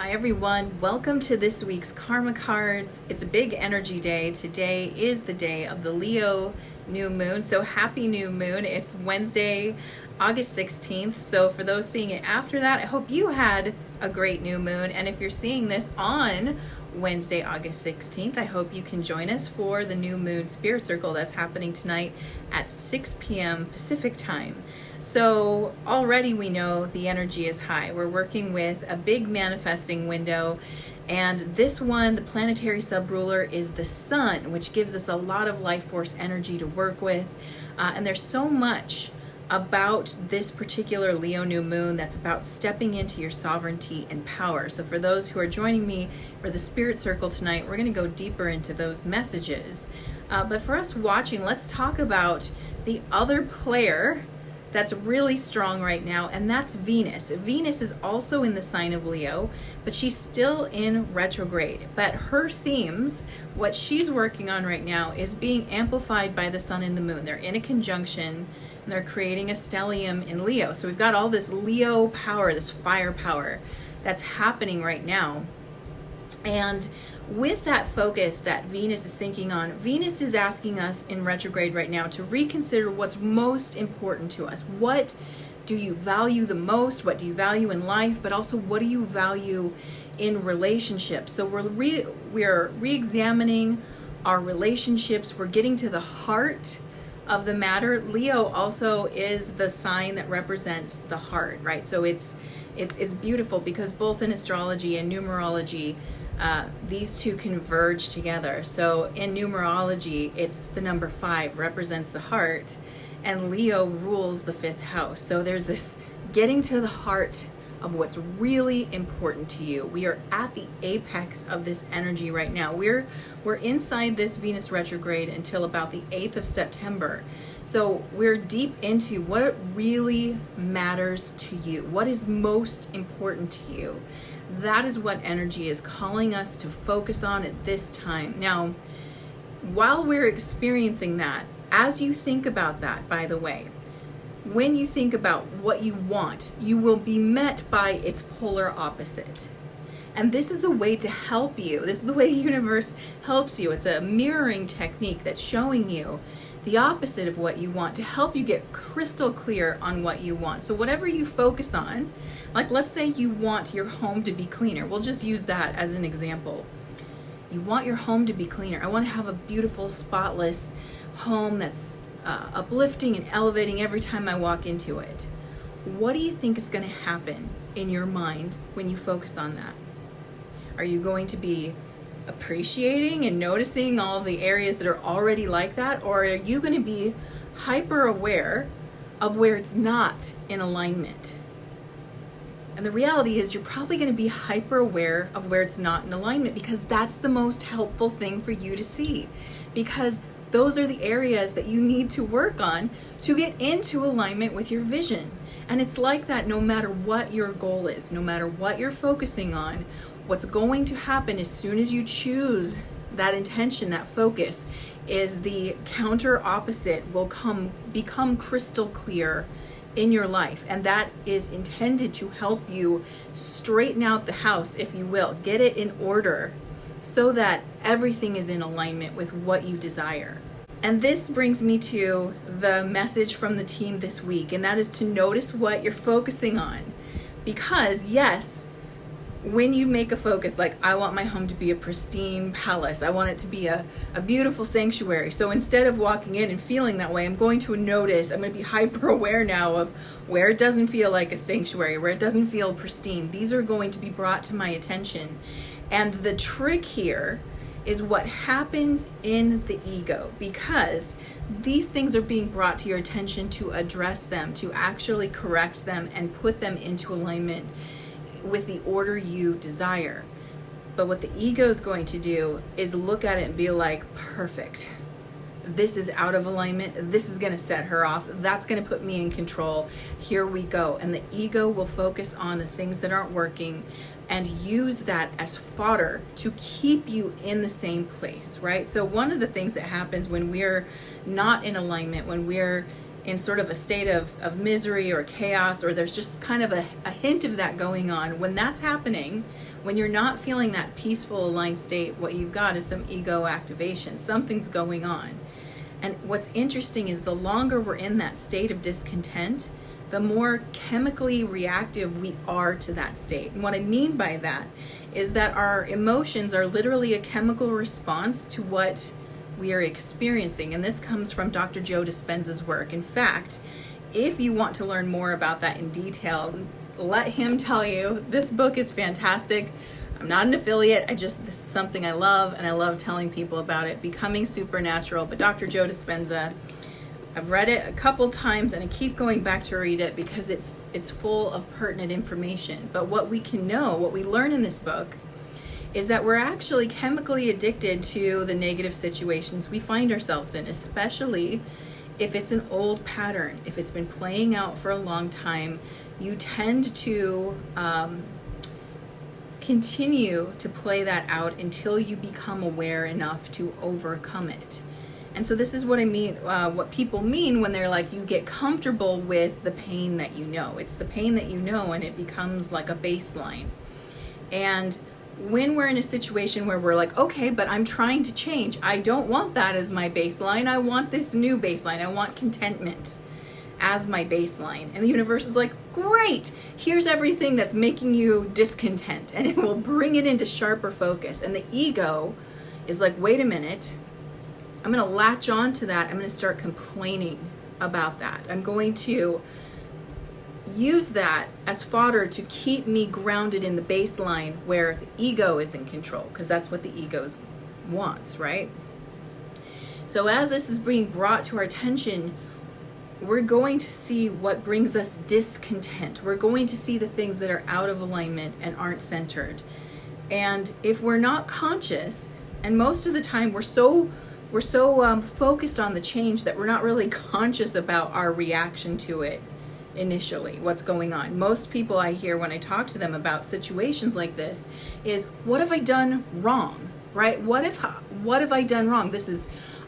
Hi everyone, welcome to this week's Karma Cards. It's a big energy day. Today is the day of the Leo new moon, so happy new moon. It's Wednesday, August 16th, so for those seeing it after that, I hope you had a great new moon, and if you're seeing this on Wednesday, August 16th, I hope you can join us for the new moon spirit circle that's happening tonight at 6 p.m. Pacific time. So already we know the energy is high. We're working with a big manifesting window, and this one, the planetary subruler, is the sun, which gives us a lot of life force energy to work with. And there's so much about this particular Leo new moon that's about stepping into your sovereignty and power. So for those who are joining me for the spirit circle tonight, we're going to go deeper into those messages. But for us watching, let's talk about the other player that's really strong right now, and that's Venus. Venus is also in the sign of Leo, but she's still in retrograde. But her themes, what she's working on right now, is being amplified by the sun and the moon. They're in a conjunction, and they're creating a stellium in Leo. So we've got all this Leo power, this fire power that's happening right now. And with that focus that Venus is thinking on, Venus is asking us in retrograde right now to reconsider what's most important to us. What do you value the most? What do you value in life? But also, what do you value in relationships? So we're re-examining our relationships. We're getting to the heart of the matter. Leo also is the sign that represents the heart, right? So it's beautiful because both in astrology and numerology, these two converge together. So in numerology, it's the number 5 represents the heart, and Leo rules the 5th house. So there's this getting to the heart of what's really important to you. We are at the apex of this energy right now. We're inside this Venus retrograde until about the 8th of September. So we're deep into what really matters to you. What is most important to you? That is what energy is calling us to focus on at this time. Now, while we're experiencing that, as you think about that, by the way, when you think about what you want, you will be met by its polar opposite. And this is a way to help you. This is the way the universe helps you. It's a mirroring technique that's showing you the opposite of what you want to help you get crystal clear on what you want. So whatever you focus on, like let's say you want your home to be cleaner. We'll just use that as an example. You want your home to be cleaner. I want to have a beautiful, spotless home that's uplifting and elevating every time I walk into it. What do you think is going to happen in your mind when you focus on that? Are you going to be appreciating and noticing all the areas that are already like that, or are you going to be hyper aware of where it's not in alignment? And the reality is you're probably going to be hyper aware of where it's not in alignment, because that's the most helpful thing for you to see, because those are the areas that you need to work on to get into alignment with your vision. And it's like that no matter what your goal is, no matter what you're focusing on. What's going to happen as soon as you choose that intention, that focus, is the counter opposite will become crystal clear in your life. And that is intended to help you straighten out the house, if you will, get it in order so that everything is in alignment with what you desire. And this brings me to the message from the team this week, and that is to notice what you're focusing on. Because yes, when you make a focus, like I want my home to be a pristine palace, I want it to be a beautiful sanctuary. So instead of walking in and feeling that way, I'm going to notice, I'm going to be hyper aware now of where it doesn't feel like a sanctuary, where it doesn't feel pristine. These are going to be brought to my attention. And the trick here is what happens in the ego, because these things are being brought to your attention to address them, to actually correct them and put them into alignment with the order you desire. But what the ego is going to do is look at it and be like, perfect. This is out of alignment. This is going to set her off. That's going to put me in control. Here we go. And the ego will focus on the things that aren't working and use that as fodder to keep you in the same place, right? So one of the things that happens when we're not in alignment, when we're in sort of a state of misery or chaos, or there's just kind of a hint of that going on, when that's happening, when you're not feeling that peaceful aligned state, what you've got is some ego activation. Something's going on. And what's interesting is the longer we're in that state of discontent, the more chemically reactive we are to that state. And what I mean by that is that our emotions are literally a chemical response to what we are experiencing. And this comes from Dr. Joe Dispenza's work. In fact, if you want to learn more about that in detail, let him tell you. This book is fantastic. I'm not an affiliate. This is something I love, and I love telling people about it. Becoming Supernatural, but Dr. Joe Dispenza, I've read it a couple times, and I keep going back to read it because it's full of pertinent information. But what we learn in this book is that we're actually chemically addicted to the negative situations we find ourselves in, especially if it's an old pattern. If it's been playing out for a long time, you tend to continue to play that out until you become aware enough to overcome it. And so this is what I mean, what people mean when they're like, you get comfortable with the pain that you know. It's the pain that you know, and it becomes like a baseline. And when we're in a situation where we're like, okay, but I'm trying to change. I don't want that as my baseline. I want this new baseline. I want contentment as my baseline. And the universe is like, great, here's everything that's making you discontent, and it will bring it into sharper focus. And the ego is like, wait a minute, I'm going to latch on to that. I'm going to start complaining about that. I'm going to use that as fodder to keep me grounded in the baseline where the ego is in control, because that's what the ego wants, right? So as this is being brought to our attention, we're going to see what brings us discontent. We're going to see the things that are out of alignment and aren't centered. And if we're not conscious, and most of the time we're so focused on the change that we're not really conscious about our reaction to it initially, what's going on. Most people I hear when I talk to them about situations like this is, what have I done wrong, right? What have I done wrong?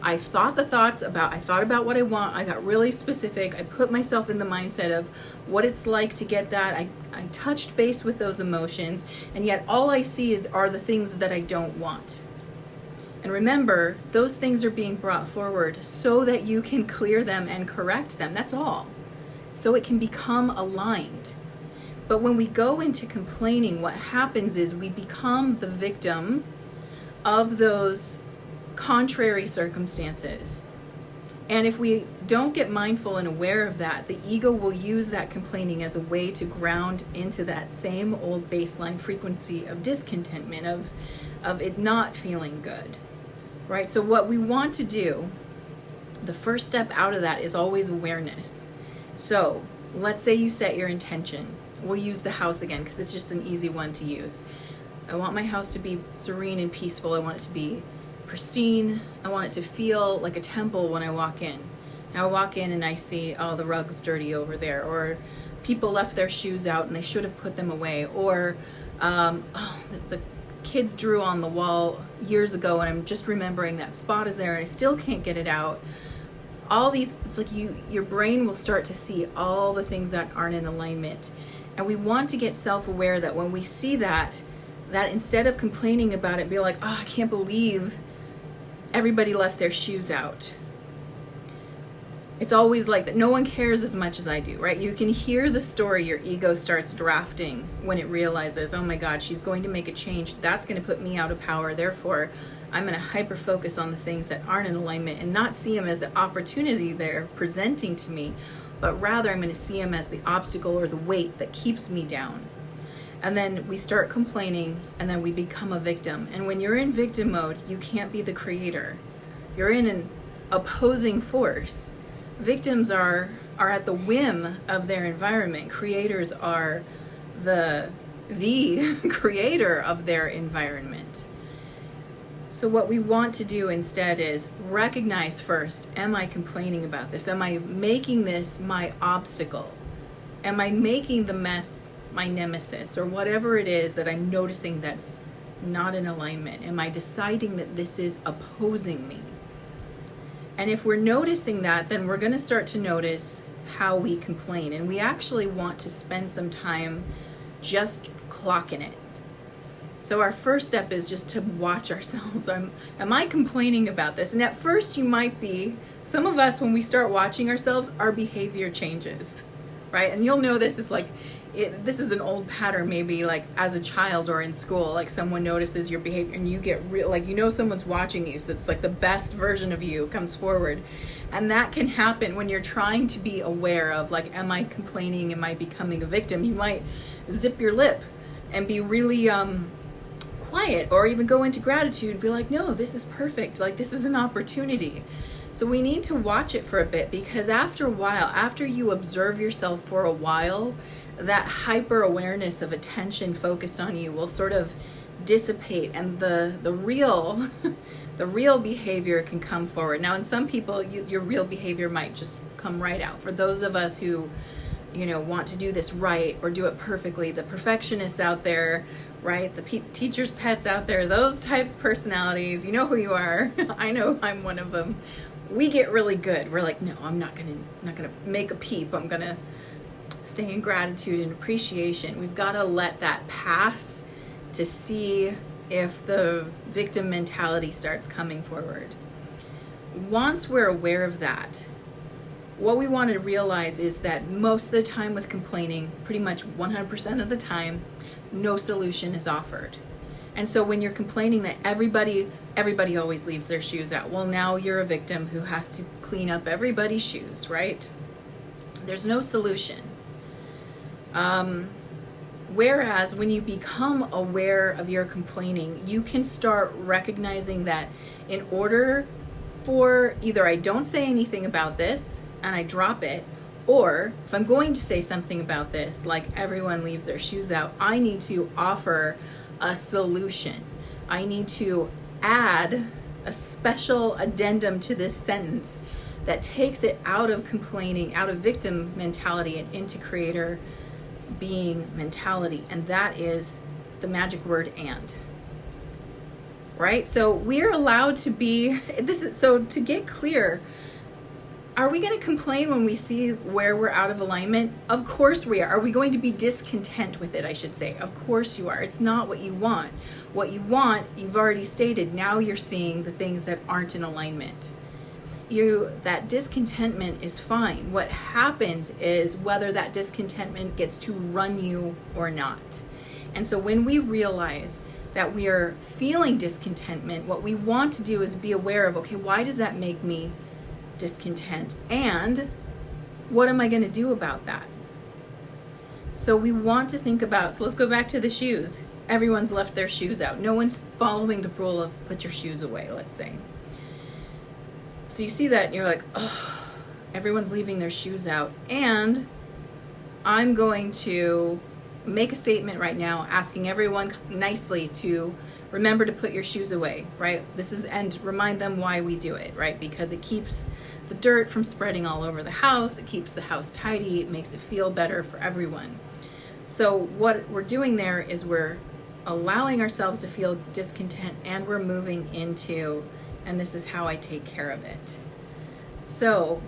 I thought about what I want. I got really specific. I put myself in the mindset of what it's like to get that. I touched base with those emotions, and yet all I see are the things that I don't want. And remember, those things are being brought forward so that you can clear them and correct them. That's all. So it can become aligned. But when we go into complaining, what happens is we become the victim of those contrary circumstances. And if we don't get mindful and aware of that, the ego will use that complaining as a way to ground into that same old baseline frequency of discontentment, of it not feeling good, right? So what we want to do, the first step out of that is always awareness. So let's say you set your intention. We'll use the house again because it's just an easy one to use. I want my house to be serene and peaceful. I want it to be pristine. I want it to feel like a temple when I walk in. Now I walk in and I see, oh, the rug's dirty over there, or people left their shoes out and they should have put them away, or the kids drew on the wall years ago and I'm just remembering that spot is there and I still can't get it out. All these, it's like your brain will start to see all the things that aren't in alignment. And we want to get self-aware that when we see that instead of complaining about it, be like, oh, I can't believe everybody left their shoes out. It's always like that. No one cares as much as I do, right? You can hear the story your ego starts drafting when it realizes, oh my God, she's going to make a change. That's going to put me out of power. Therefore, I'm going to hyper focus on the things that aren't in alignment and not see them as the opportunity they're presenting to me, but rather I'm going to see them as the obstacle or the weight that keeps me down. And then we start complaining, and then we become a victim. And when you're in victim mode, you can't be the creator. You're in an opposing force. Victims are at the whim of their environment. Creators are the creator of their environment. So what we want to do instead is recognize first, am I complaining about this? Am I making this my obstacle? Am I making the mess my nemesis, or whatever it is that I'm noticing that's not in alignment? Am I deciding that this is opposing me? And if we're noticing that, then we're going to start to notice how we complain. And we actually want to spend some time just clocking it. So our first step is just to watch ourselves. Am I complaining about this? And at first you might be. Some of us, when we start watching ourselves, our behavior changes, right? And you'll know this is like, this is an old pattern, maybe like as a child or in school, like someone notices your behavior and you get real, like, you know, someone's watching you. So it's like the best version of you comes forward. And that can happen when you're trying to be aware of, like, am I complaining? Am I becoming a victim? You might zip your lip and be really quiet, or even go into gratitude and be like, no, this is perfect. Like, this is an opportunity. So we need to watch it for a bit, because after a while, after you observe yourself for a while, that hyper awareness of attention focused on you will sort of dissipate, and the real the real behavior can come forward. Now, in some people, your real behavior might just come right out. For those of us who, you know, want to do this right or do it perfectly, the perfectionists out there, right? The teachers' pets out there, those types of personalities, you know who you are. I know I'm one of them. We get really good. We're like, no, I'm not gonna make a peep. I'm gonna stay in gratitude and appreciation. We've got to let that pass to see if the victim mentality starts coming forward. Once we're aware of that, what we want to realize is that most of the time with complaining, pretty much 100% of the time, no solution is offered. And so when you're complaining that everybody always leaves their shoes out, well, now you're a victim who has to clean up everybody's shoes, right? There's no solution. Whereas when you become aware of your complaining, you can start recognizing that in order for either I don't say anything about this and I drop it, or if I'm going to say something about this, like everyone leaves their shoes out, I need to offer a solution. I need to add a special addendum to this sentence that takes it out of complaining, out of victim mentality, and into creator being mentality. And that is the magic word "and." Right? So we're allowed to be, so to get clear, are we going to complain when we see where we're out of alignment? Of course we are. Are we going to be discontent with it, I should say? Of course you are. It's not what you want. What you want, you've already stated. Now you're seeing the things that aren't in alignment. That discontentment is fine. What happens is whether that discontentment gets to run you or not. And so when we realize that we are feeling discontentment, what we want to do is be aware of, okay, why does that make me discontent? And what am I going to do about that? So we want to think about, so let's go back to the shoes. Everyone's left their shoes out. No one's following the rule of put your shoes away, let's say. So you see that and you're like, oh, everyone's leaving their shoes out. And I'm going to make a statement right now asking everyone nicely to remember to put your shoes away, right? And remind them why we do it, right? Because it keeps the dirt from spreading all over the house. It keeps the house tidy. It makes it feel better for everyone. So what we're doing there is we're allowing ourselves to feel discontent, and we're moving into, and this is how I take care of it. So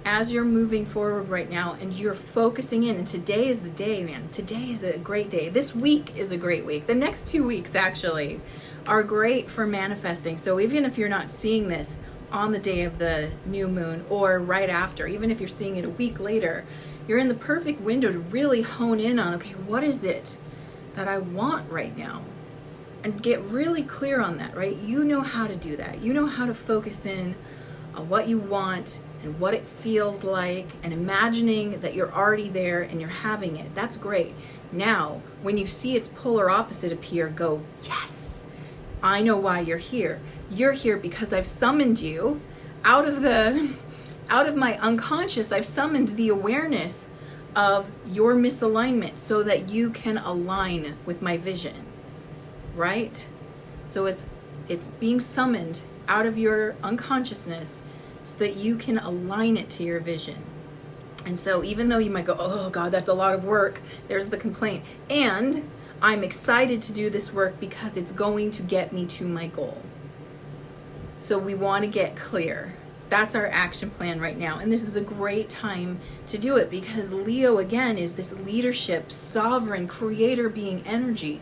as you're moving forward right now and you're focusing in, and today is the day, man. Today is a great day. This week is a great week. The next 2 weeks actually are great for manifesting. So even if you're not seeing this on the day of the new moon or right after, even if you're seeing it a week later, you're in the perfect window to really hone in on, okay, what is it that I want right now? And get really clear on that, right? You know how to do that. You know how to focus in on what you want and what it feels like, and imagining that you're already there and you're having it. That's great. Now, when you see its polar opposite appear, go, yes, I know why you're here. You're here because I've summoned you out of my unconscious. I've summoned the awareness of your misalignment so that you can align with my vision, right? So it's being summoned out of your unconsciousness so that you can align it to your vision. And so even though you might go, oh God, that's a lot of work, there's the complaint. And I'm excited to do this work because it's going to get me to my goal. So we want to get clear. That's our action plan right now. And this is a great time to do it because Leo, again, is this leadership, sovereign, creator being energy.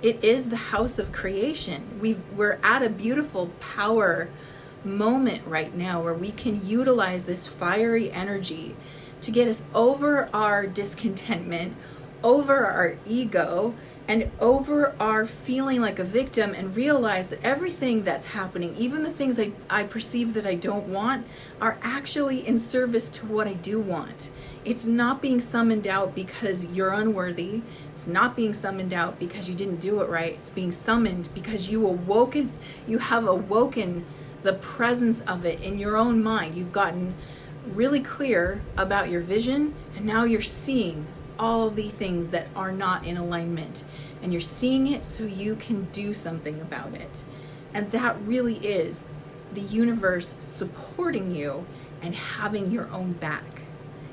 It is the house of creation. We're at a beautiful power moment right now where we can utilize this fiery energy to get us over our discontentment, over our ego, and over our feeling like a victim, and realize that everything that's happening, even the things I perceive that I don't want, are actually in service to what I do want. It's not being summoned out because you're unworthy. It's not being summoned out because you didn't do it right. It's being summoned because you have awoken the presence of it in your own mind. You've gotten really clear about your vision, and now you're seeing all the things that are not in alignment, and you're seeing it so you can do something about it. And that really is the universe supporting you and having your own back.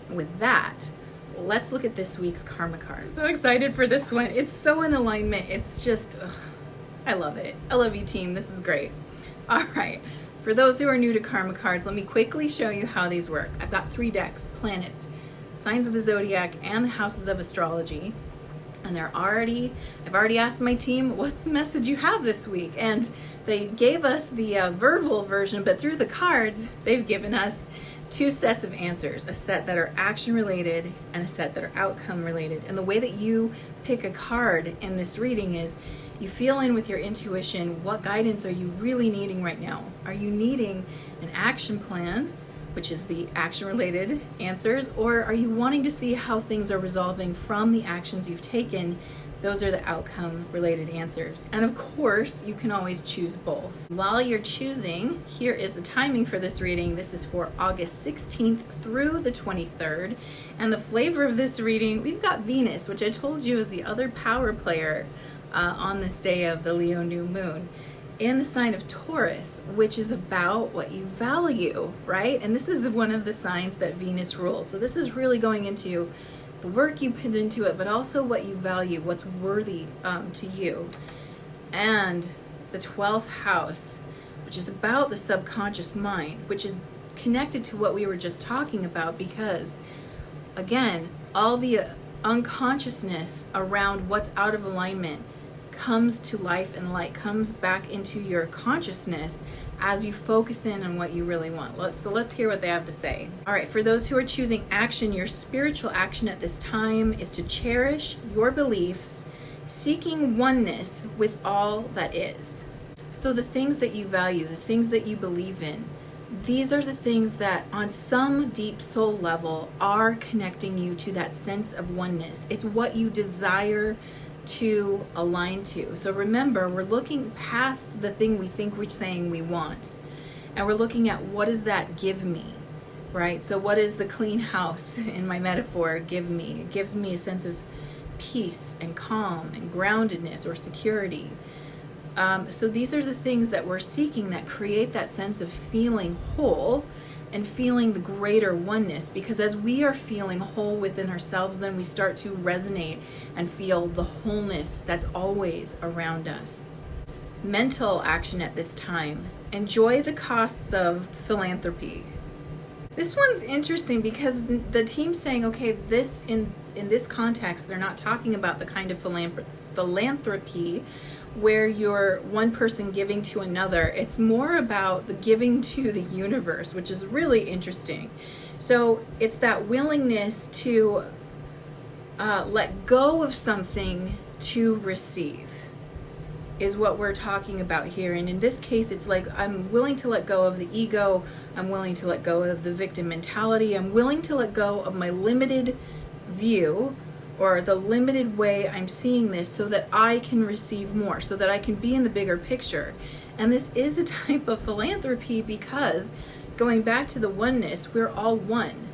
And with that, let's look at this week's karma cards. So excited for this one. It's so in alignment. It's just, I love it. I love you, team. This is great. All right. For those who are new to karma cards, let me quickly show you how these work. I've got 3 decks: planets, signs of the zodiac, and the houses of astrology. And I've already asked my team, what's the message you have this week? And they gave us the verbal version, but through the cards, they've given us 2 sets of answers, a set that are action related and a set that are outcome related. And the way that you pick a card in this reading is you feel in with your intuition. What guidance are you really needing right now? Are you needing an action plan, which is the action related answers, or are you wanting to see how things are resolving from the actions you've taken? Those are the outcome related answers. And of course, you can always choose both. While you're choosing, here is the timing for this reading. This is for August 16th through the 23rd. And the flavor of this reading, we've got Venus, which I told you is the other power player on this day of the Leo new moon, in the sign of Taurus, which is about what you value, right? And this is one of the signs that Venus rules. So this is really going into the work you put into it, but also what you value, what's worthy to you. And the 12th house, which is about the subconscious mind, which is connected to what we were just talking about, because again, all the unconsciousness around what's out of alignment comes to life and light, comes back into your consciousness as you focus in on what you really want. Let's hear what they have to say. All right, for those who are choosing action, your spiritual action at this time is to cherish your beliefs, seeking oneness with all that is. So the things that you value, the things that you believe in, these are the things that on some deep soul level are connecting you to that sense of oneness. It's what you desire to align to. So remember, we're looking past the thing we think we're saying we want, and we're looking at what does that give me, right? So what is the clean house in my metaphor give me? It gives me a sense of peace and calm and groundedness or security. So these are the things that we're seeking that create that sense of feeling whole and feeling the greater oneness, because as we are feeling whole within ourselves, then we start to resonate and feel the wholeness that's always around us. Mental action at this time: enjoy the costs of philanthropy. This one's interesting because the team's saying, okay, this in this context, they're not talking about the kind of philanthropy where you're one person giving to another. It's more about the giving to the universe, which is really interesting. So it's that willingness to let go of something to receive is what we're talking about here. And in this case, it's like I'm willing to let go of the ego. I'm willing to let go of the victim mentality. I'm willing to let go of my limited view or the limited way I'm seeing this so that I can receive more, so that I can be in the bigger picture. And this is a type of philanthropy because, going back to the oneness, we're all one.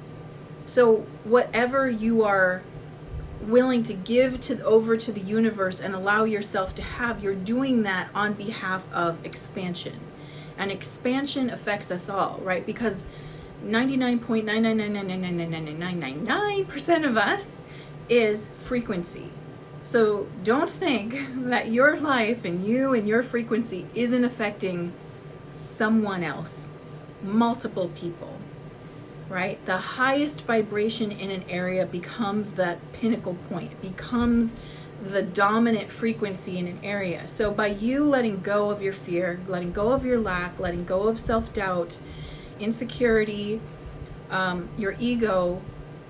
So whatever you are willing to give over to the universe and allow yourself to have, you're doing that on behalf of expansion. And expansion affects us all, right? Because 99.999999999% of us is frequency. So don't think that your life and you and your frequency isn't affecting someone else. multiple people, right? The highest vibration in an area becomes that pinnacle point, it becomes the dominant frequency in an area. So by you letting go of your fear, letting go of your lack, letting go of self-doubt, insecurity, your ego,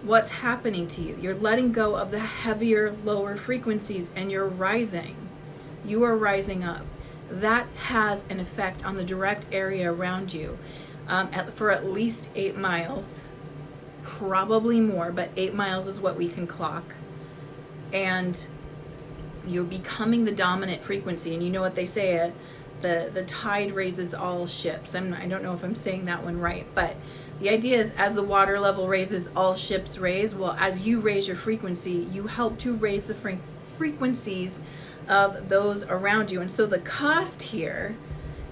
what's happening to you? You're letting go of the heavier, lower frequencies, and you're rising. You are rising up. That has an effect on the direct area around you for at least 8 miles, probably more, but 8 miles is what we can clock. And you're becoming the dominant frequency. And you know what they say, the tide raises all ships. I don't know if I'm saying that one right, but the idea is as the water level raises, all ships raise. Well, as you raise your frequency, you help to raise the frequencies of those around you. And so the cost here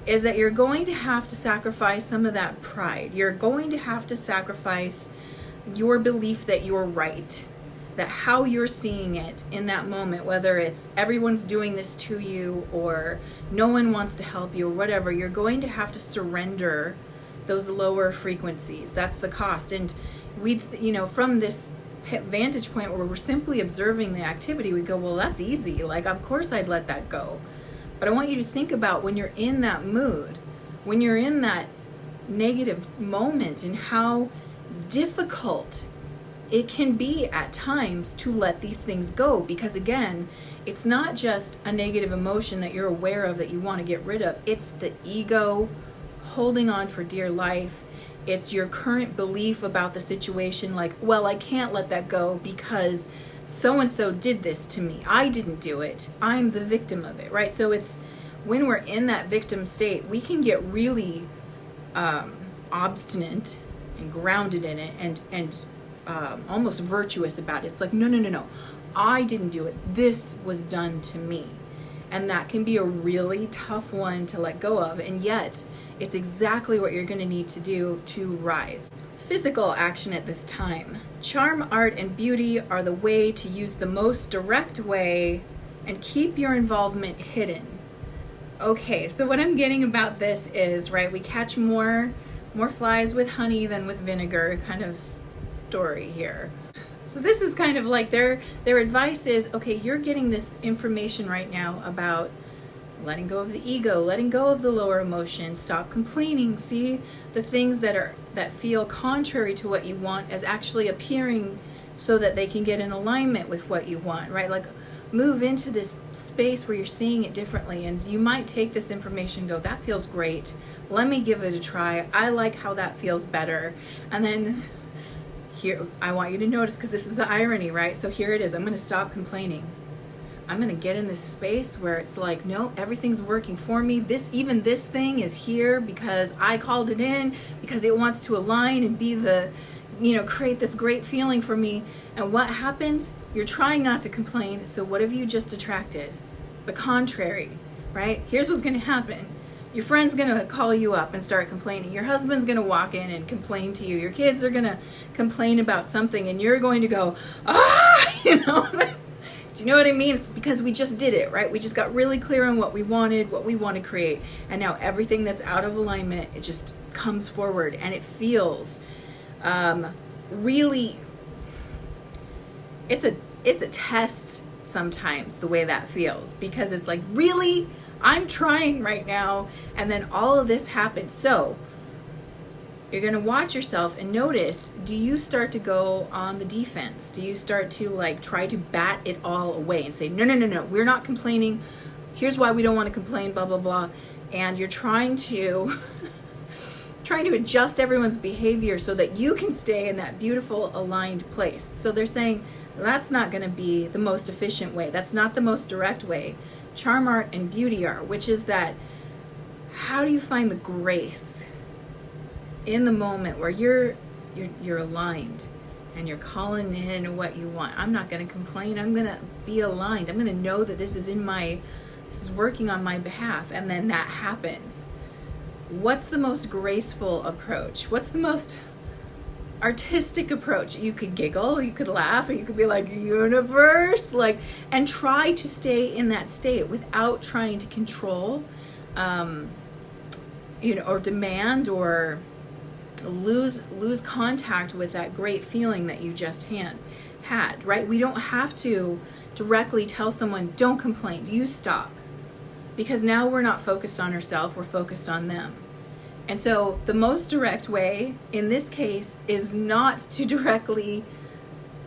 is that you're going to have to sacrifice some of that pride. You're going to have to sacrifice your belief that you're right, that how you're seeing it in that moment, whether it's everyone's doing this to you or no one wants to help you or whatever, you're going to have to surrender those lower frequencies. That's the cost. And we, from this vantage point where we're simply observing the activity, we go, well, that's easy. Like, of course I'd let that go. But I want you to think about when you're in that mood, when you're in that negative moment, and how difficult it can be at times to let these things go. Because again, it's not just a negative emotion that you're aware of that you want to get rid of. It's the ego holding on for dear life. It's your current belief about the situation, like, well, I can't let that go because so-and-so did this to me. I didn't do it. I'm the victim of it, right? So it's when we're in that victim state, we can get really obstinate and grounded in it and almost virtuous about it. It's like, no. I didn't do it. This was done to me. And that can be a really tough one to let go of. And yet, it's exactly what you're going to need to do to rise. Physical action at this time. Charm, art, and beauty are the way to use the most direct way and keep your involvement hidden. Okay, so what I'm getting about this is, right, we catch more flies with honey than with vinegar kind of story here. So this is kind of like their advice is, okay, you're getting this information right now about letting go of the ego, letting go of the lower emotions, stop complaining, see the things that feel contrary to what you want as actually appearing so that they can get in alignment with what you want, right? Like move into this space where you're seeing it differently, and you might take this information and go, that feels great, let me give it a try, I like how that feels better. And then here, I want you to notice, because this is the irony, right? So here it is, I'm going to stop complaining. I'm going to get in this space where it's like, no, everything's working for me. Even this thing is here because I called it in, because it wants to align and be create this great feeling for me. And what happens? You're trying not to complain. So what have you just attracted? The contrary, right? Here's what's going to happen. Your friend's going to call you up and start complaining. Your husband's going to walk in and complain to you. Your kids are going to complain about something, and you're going to go, Do you know what I mean? It's because we just did it, right? We just got really clear on what we wanted, what we want to create. And now everything that's out of alignment, it just comes forward, and it feels really, it's a test sometimes, the way that feels, because it's like, really? I'm trying right now, and then all of this happens. So you're going to watch yourself and notice, do you start to go on the defense? Do you start to try to bat it all away and say, no, we're not complaining. Here's why we don't want to complain, blah, blah, blah. And you're trying to adjust everyone's behavior so that you can stay in that beautiful aligned place. So they're saying that's not going to be the most efficient way. That's not the most direct way. Charm, art, and beauty are, which is that, how do you find the grace in the moment where you're aligned and you're calling in what you want? I'm not going to complain. I'm going to be aligned. I'm going to know that this is working on my behalf. And then that happens. What's the most graceful approach? What's the most artistic approach? You could giggle, you could laugh, or you could be like, universe, and try to stay in that state without trying to control, or demand, or lose contact with that great feeling that you just had, right? We don't have to directly tell someone, don't complain, you stop. Because now we're not focused on ourselves, we're focused on them. And so the most direct way in this case is not to directly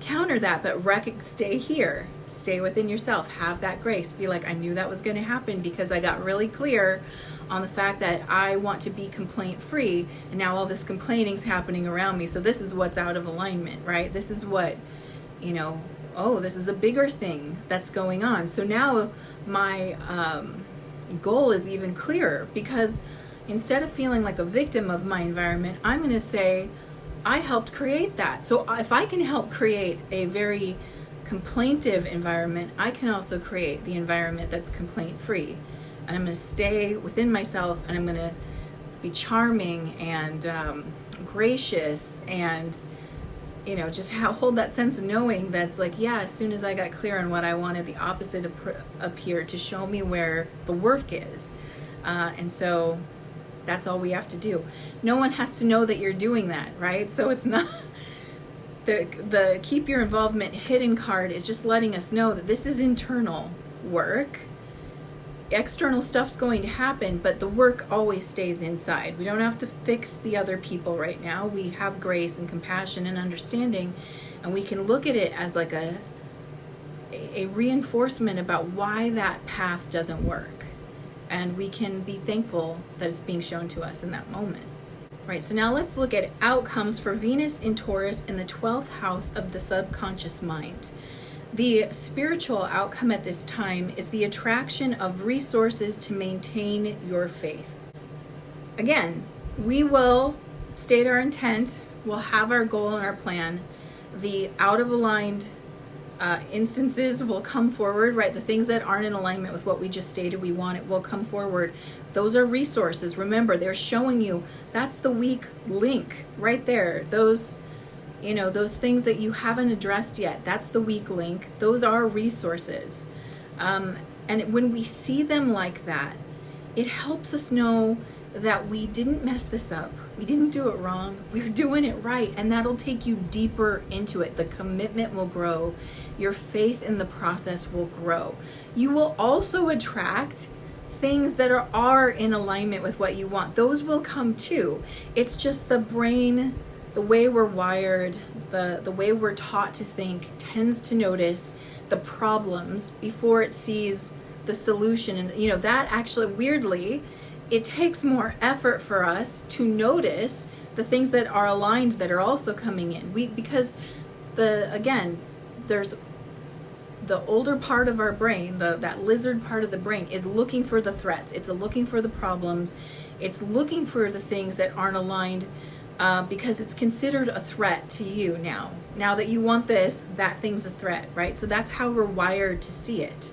counter that, but stay here, stay within yourself, have that grace, be like, I knew that was going to happen because I got really clear on the fact that I want to be complaint free, and now all this complaining's happening around me, so this is what's out of alignment, right? This is what, this is a bigger thing that's going on. So now my goal is even clearer, because instead of feeling like a victim of my environment, I'm going to say, I helped create that. So if I can help create a very complaintive environment, I can also create the environment that's complaint free. And I'm going to stay within myself, and I'm going to be charming and gracious, and just hold that sense of knowing that's like, yeah, as soon as I got clear on what I wanted, the opposite appeared to show me where the work is. And so that's all we have to do. No one has to know that you're doing that, right? So it's not the keep your involvement hidden card is just letting us know that this is internal work. External stuff's going to happen, but the work always stays inside. We don't have to fix the other people right now. We have grace and compassion and understanding, and we can look at it as like a reinforcement about why that path doesn't work. And we can be thankful that it's being shown to us in that moment. Right, so now let's look at outcomes for Venus in Taurus in the 12th house of the subconscious mind. The spiritual outcome at this time is the attraction of resources to maintain your faith. Again, we will state our intent, we'll have our goal and our plan. The out of aligned instances will come forward, right? The things that aren't in alignment with what we just stated we want, it will come forward. Those are resources. Remember, they're showing you that's the weak link right there. Those things that you haven't addressed yet, that's the weak link. Those are resources. And when we see them like that, it helps us know that we didn't mess this up. We didn't do it wrong. We're doing it right. And that'll take you deeper into it. The commitment will grow. Your faith in the process will grow. You will also attract things that are in alignment with what you want. Those will come too. It's just the brain, the way we're wired, the way we're taught to think tends to notice the problems before it sees the solution. And that actually, weirdly, it takes more effort for us to notice the things that are aligned that are also coming in. Because there's the older part of our brain, that lizard part of the brain is looking for the threats. It's looking for the problems. It's looking for the things that aren't aligned because it's considered a threat to you now. Now that you want this, that thing's a threat, right? So that's how we're wired to see it.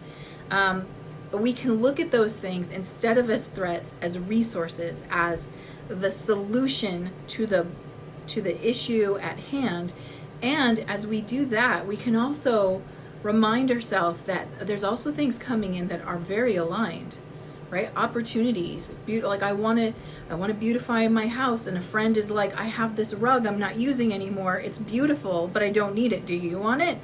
But we can look at those things instead of as threats, as resources, as the solution to the issue at hand. And as we do that, we can also remind ourselves that there's also things coming in that are very aligned, right? Opportunities. Like I want to beautify my house, and a friend is like, I have this rug I'm not using anymore. It's beautiful, but I don't need it. Do you want it?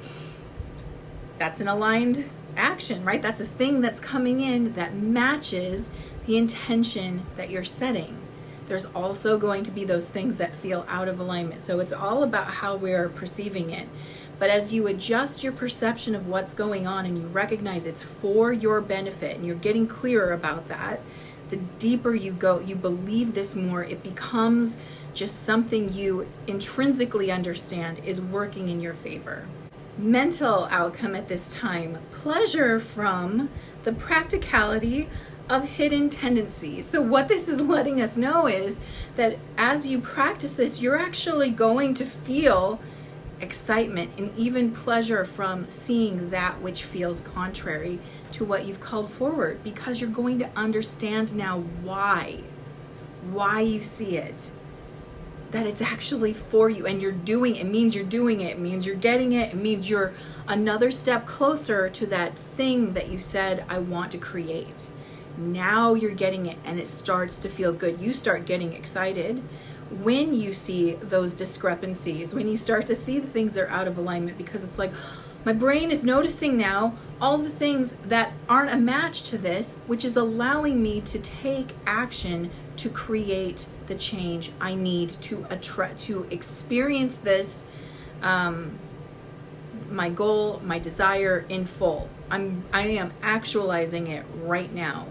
That's an aligned action, right? That's a thing that's coming in that matches the intention that you're setting. There's also going to be those things that feel out of alignment. So it's all about how we're perceiving it. But as you adjust your perception of what's going on and you recognize it's for your benefit and you're getting clearer about that, the deeper you go, you believe this more, it becomes just something you intrinsically understand is working in your favor. Mental outcome at this time, pleasure from the practicality of hidden tendencies. So what this is letting us know is that as you practice this, you're actually going to feel excitement and even pleasure from seeing that which feels contrary to what you've called forward, because you're going to understand now why you see it, that it's actually for you, and you're doing it. It means you're doing it. It means you're getting it. It means you're another step closer to that thing that you said, I want to create. Now you're getting it, and it starts to feel good. You start getting excited when you see those discrepancies, when you start to see the things that are out of alignment, because it's like, my brain is noticing now all the things that aren't a match to this, which is allowing me to take action to create the change I need to experience this, my goal, my desire in full. I am actualizing it right now.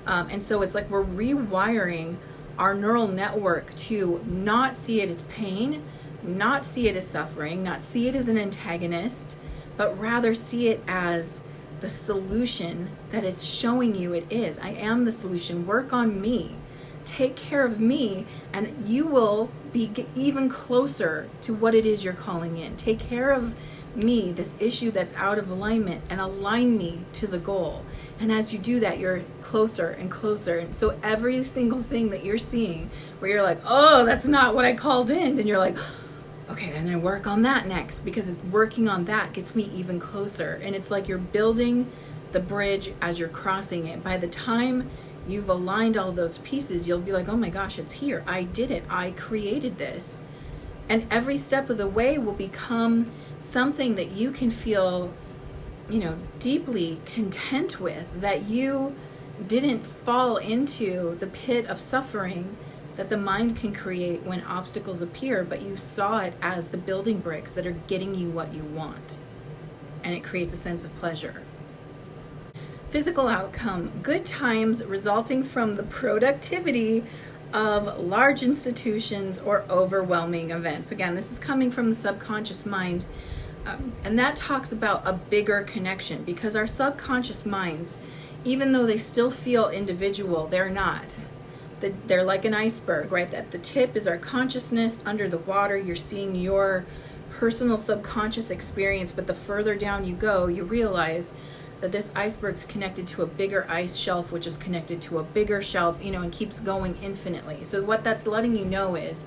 And so it's like we're rewiring our neural network to not see it as pain, not see it as suffering, not see it as an antagonist, but rather see it as the solution that it's showing you it is. I am the solution. Work on me. Take care of me, and you will be even closer to what it is you're calling in. Take care of me, this issue that's out of alignment, and align me to the goal. And as you do that, you're closer and closer. And so every single thing that you're seeing where you're like, oh, that's not what I called in, then you're like, okay, then I work on that next, because working on that gets me even closer. And it's like you're building the bridge as you're crossing it. By the time you've aligned all those pieces, you'll be like, oh my gosh, it's here. I did it. I created this. And every step of the way will become something that you can feel, deeply content with, that you didn't fall into the pit of suffering that the mind can create when obstacles appear, but you saw it as the building bricks that are getting you what you want. And it creates a sense of pleasure. Physical outcome: good times resulting from the productivity of large institutions or overwhelming events. Again, this is coming from the subconscious mind. And that talks about a bigger connection, because our subconscious minds, even though they still feel individual, they're not. They're like an iceberg, right? At the tip is our consciousness. Under the water, you're seeing your personal subconscious experience. But the further down you go, you realize that this iceberg's connected to a bigger ice shelf, which is connected to a bigger shelf, and keeps going infinitely. So what that's letting you know is,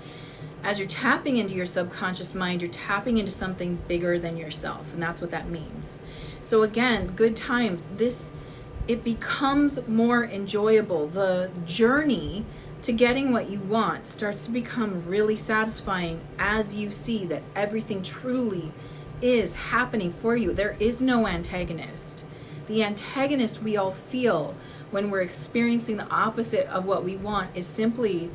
as you're tapping into your subconscious mind, you're tapping into something bigger than yourself. And that's what that means. So again, good times, it becomes more enjoyable. The journey to getting what you want starts to become really satisfying as you see that everything truly is happening for you. There is no antagonist. The antagonist we all feel when we're experiencing the opposite of what we want is simply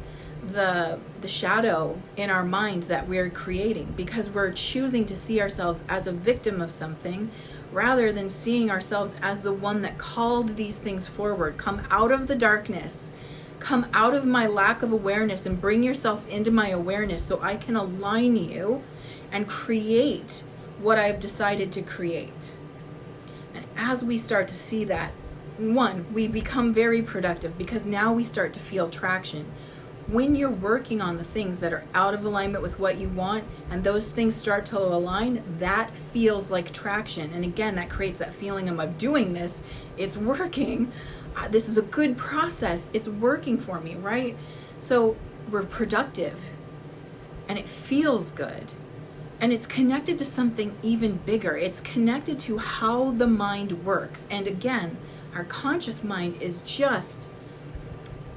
the shadow in our mind that we're creating, because we're choosing to see ourselves as a victim of something rather than seeing ourselves as the one that called these things forward. Come out of the darkness, come out of my lack of awareness, and bring yourself into my awareness so I can align you and create what I've decided to create. And as we start to see that, one, we become very productive, because now we start to feel traction. When you're working on the things that are out of alignment with what you want, and those things start to align, that feels like traction. And again, that creates that feeling of, I'm doing this, it's working, this is a good process, it's working for me, right? So we're productive, and it feels good. And it's connected to something even bigger. It's connected to how the mind works. And again, our conscious mind is just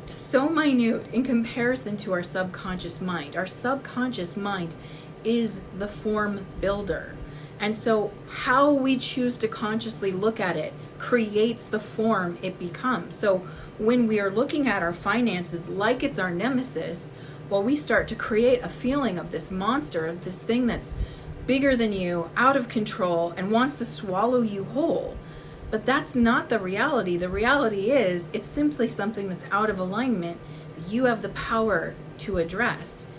so minute in comparison to our subconscious mind. Our subconscious mind is the form builder. And so how we choose to consciously look at it creates the form it becomes. So when we are looking at our finances like it's our nemesis, well, we start to create a feeling of this monster, of this thing that's bigger than you, out of control, and wants to swallow you whole. But that's not the reality. The reality is, it's simply something that's out of alignment that you have the power to address.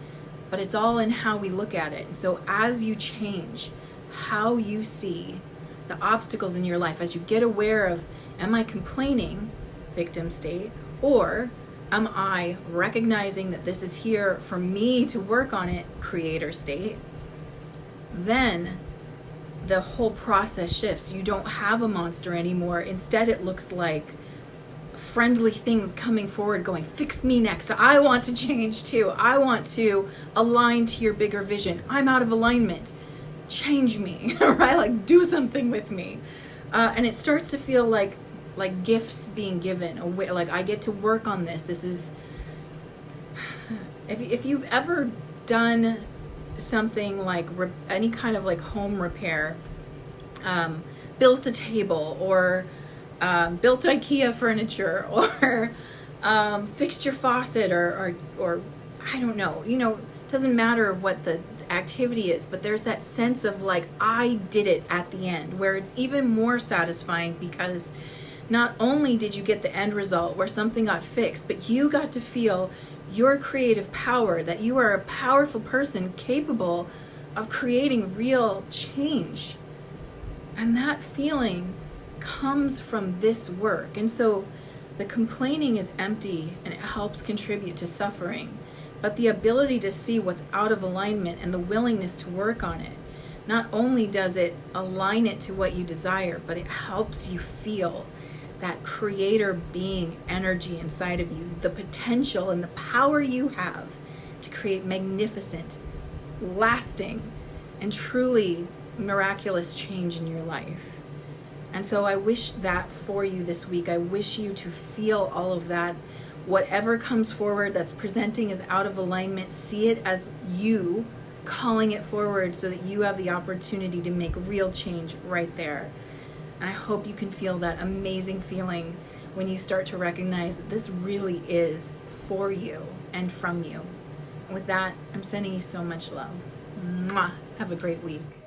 But it's all in how we look at it. And so as you change how you see the obstacles in your life, as you get aware of, am I complaining, victim state, or am I recognizing that this is here for me to work on it, creator state, then the whole process shifts. You don't have a monster anymore. Instead, it looks like friendly things coming forward going, fix me next. I want to change too. I want to align to your bigger vision. I'm out of alignment. Change me, right? Like, do something with me. And it starts to feel like gifts being given. Like, I get to work on this. This is If you've ever done something like any kind of like home repair, built a table, or built IKEA furniture, or fixed your faucet, or I don't know, it doesn't matter what the activity is, but there's that sense of like, I did it at the end, where it's even more satisfying because not only did you get the end result where something got fixed, but you got to feel your creative power, that you are a powerful person capable of creating real change. And that feeling comes from this work. And so the complaining is empty and it helps contribute to suffering. But the ability to see what's out of alignment and the willingness to work on it, not only does it align it to what you desire, but it helps you feel that creator being energy inside of you, the potential and the power you have to create magnificent, lasting, and truly miraculous change in your life. And so I wish that for you this week. I wish you to feel all of that. Whatever comes forward that's presenting as out of alignment, see it as you calling it forward so that you have the opportunity to make real change right there. And I hope you can feel that amazing feeling when you start to recognize that this really is for you and from you. With that, I'm sending you so much love. Mwah. Have a great week.